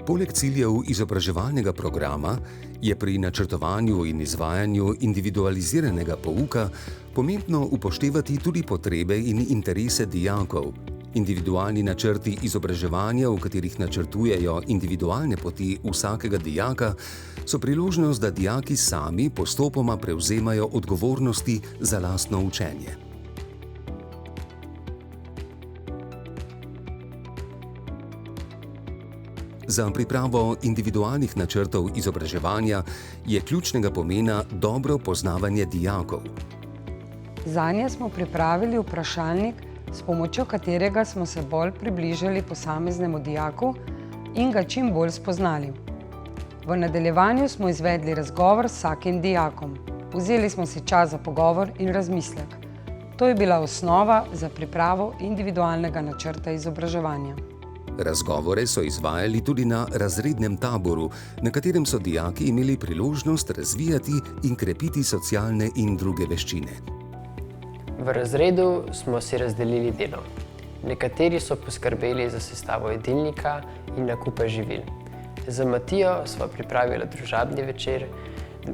Poleg ciljev izobraževalnega programa je pri načrtovanju in izvajanju individualiziranega pouka pomembno upoštevati tudi potrebe in interese dijakov. Individualni načrti izobraževanja, v katerih načrtujejo individualne poti vsakega dijaka, so priložnost, da dijaki sami postopoma prevzemajo odgovornosti za lastno učenje. Za pripravo individualnih načrtov izobraževanja je ključnega pomena dobro poznavanje dijakov. Zanje smo pripravili vprašalnik, s pomočjo katerega smo se bolj približali posameznemu dijaku in ga čim bolj spoznali. V nadaljevanju smo izvedli razgovor s vsakim dijakom. Vzeli smo si čas za pogovor in razmislek. To je bila osnova za pripravo individualnega načrta izobraževanja. Razgovore so izvajali tudi na razrednem taboru, na katerem so dijaki imeli priložnost razvijati in krepiti socialne in druge veščine. V razredu smo si razdelili delo. Nekateri so poskrbeli za sestavo jedilnika in nakupe živil. Z Matijo sva pripravila družabni večer,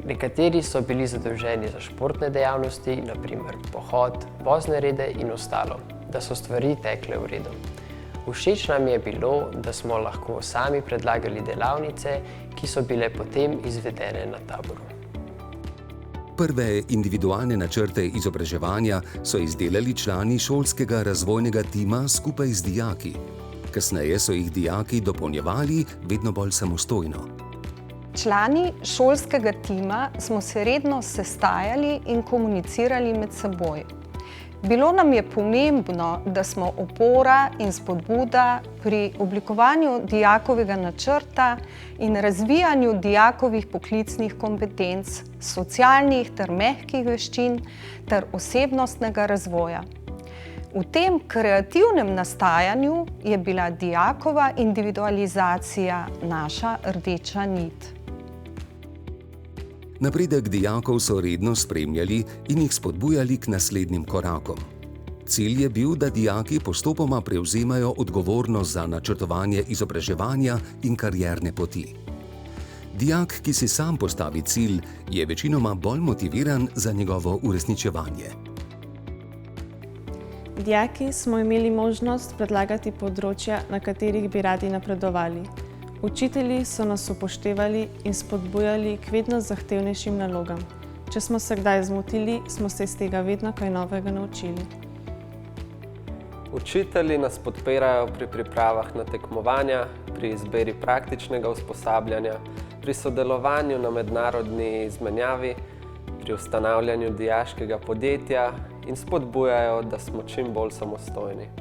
nekateri so bili zadolženi za športne dejavnosti, na primer pohod, vozne rede in ostalo, da so stvari tekle v redu. Všeč nam je bilo, da smo lahko sami predlagali delavnice, ki so bile potem izvedene na taboru. Prve individualne načrte izobraževanja so izdelali člani šolskega razvojnega tima skupaj z dijaki. Kasneje so jih dijaki dopolnjevali vedno bolj samostojno. Člani šolskega tima smo se redno sestajali in komunicirali med seboj. Bilo nam je pomembno, da smo opora in spodbuda pri oblikovanju dijakovega načrta in razvijanju dijakovih poklicnih kompetenc, socialnih ter mehkih veščin ter osebnostnega razvoja. V tem kreativnem nastajanju je bila dijakova individualizacija naša rdeča nit. Napredek dijakov so redno spremljali in jih spodbujali k naslednjim korakom. Cilj je bil, da dijaki postopoma prevzemajo odgovornost za načrtovanje izobraževanja in karierne poti. Dijak, ki si sam postavi cilj, je večinoma bolj motiviran za njegovo uresničevanje. Dijaki smo imeli možnost predlagati področja, na katerih bi radi napredovali. Učitelji so nas upoštevali in spodbujali k vedno zahtevnejšim nalogam. Če smo se kdaj zmotili, smo se iz tega vedno kaj novega naučili. Učitelji nas podpirajo pri pripravah na tekmovanja, pri izbiri praktičnega usposabljanja, pri sodelovanju na mednarodni izmenjavi, pri ustanavljanju dijaškega podjetja in spodbujajo, da smo čim bolj samostojni.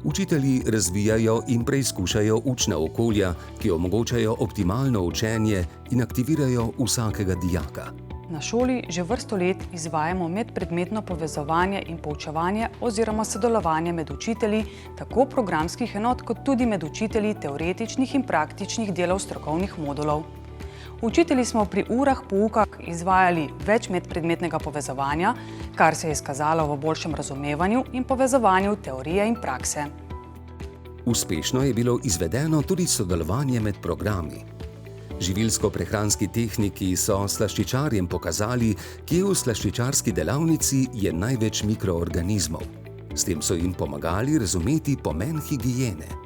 Učitelji razvijajo in preizkušajo učna okolja, ki omogočajo optimalno učenje in aktivirajo vsakega dijaka. Na šoli že vrsto let izvajamo medpredmetno povezovanje in poučevanje oziroma sodelovanje med učitelji, tako programskih enot, kot tudi med učitelji teoretičnih in praktičnih delov strokovnih modulov. Učitelji smo pri urah pouka izvajali več medpredmetnega povezovanja, kar se je izkazalo v boljšem razumevanju in povezovanju teorije in prakse. Uspešno je bilo izvedeno tudi sodelovanje med programi. Živilsko-prehranski tehniki so slaščičarjem pokazali, kje v slaščičarski delavnici je največ mikroorganizmov. S tem so jim pomagali razumeti pomen higiene.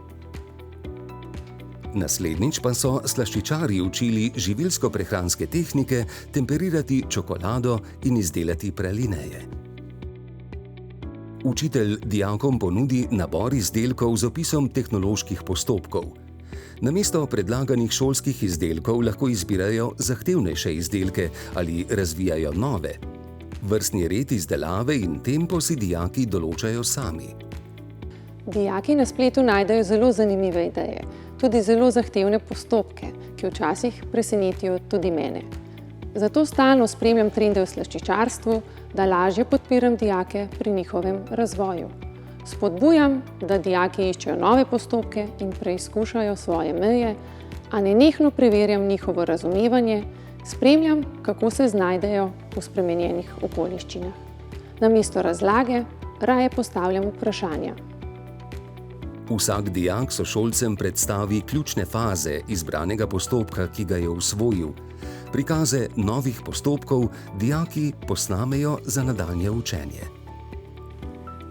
Naslednjič pa so slaščičarji učili živilsko-prehranske tehnike temperirati čokolado in izdelati pralineje. Učitelj dijakom ponudi nabor izdelkov z opisom tehnoloških postopkov. Namesto predlaganih šolskih izdelkov lahko izbirajo zahtevnejše izdelke ali razvijajo nove. Vrstni red izdelave in tempo si dijaki določajo sami. Dijaki na spletu najdejo zelo zanimive ideje, tudi zelo zahtevne postopke, ki včasih presenetijo tudi mene. Zato stalno spremljam trende v slaščičarstvu, da lažje podpiram dijake pri njihovem razvoju. Spodbujam, da dijaki iščejo nove postopke in preizkušajo svoje meje, a nenehno preverjam njihovo razumevanje, spremljam, kako se znajdejo v spremenjenih okoliščinah. Namesto razlage raje postavljam vprašanja. Vsak dijak sošolcem predstavi ključne faze izbranega postopka, ki ga je usvojil. Prikaze novih postopkov dijaki posnamejo za nadaljnje učenje.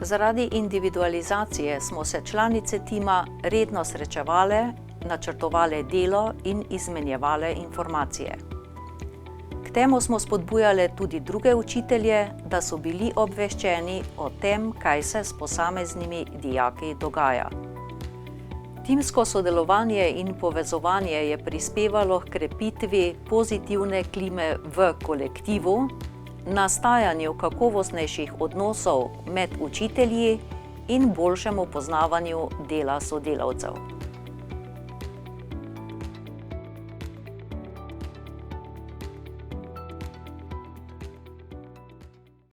Zaradi individualizacije smo se članice tima redno srečevale, načrtovale delo in izmenjevale informacije. K temu smo spodbujale tudi druge učitelje, da so bili obveščeni o tem, kaj se s posameznimi dijaki dogaja. Timsko sodelovanje in povezovanje je prispevalo k krepitvi pozitivne klime v kolektivu, nastajanju kakovostnejših odnosov med učitelji in boljšemu poznavanju dela sodelavcev.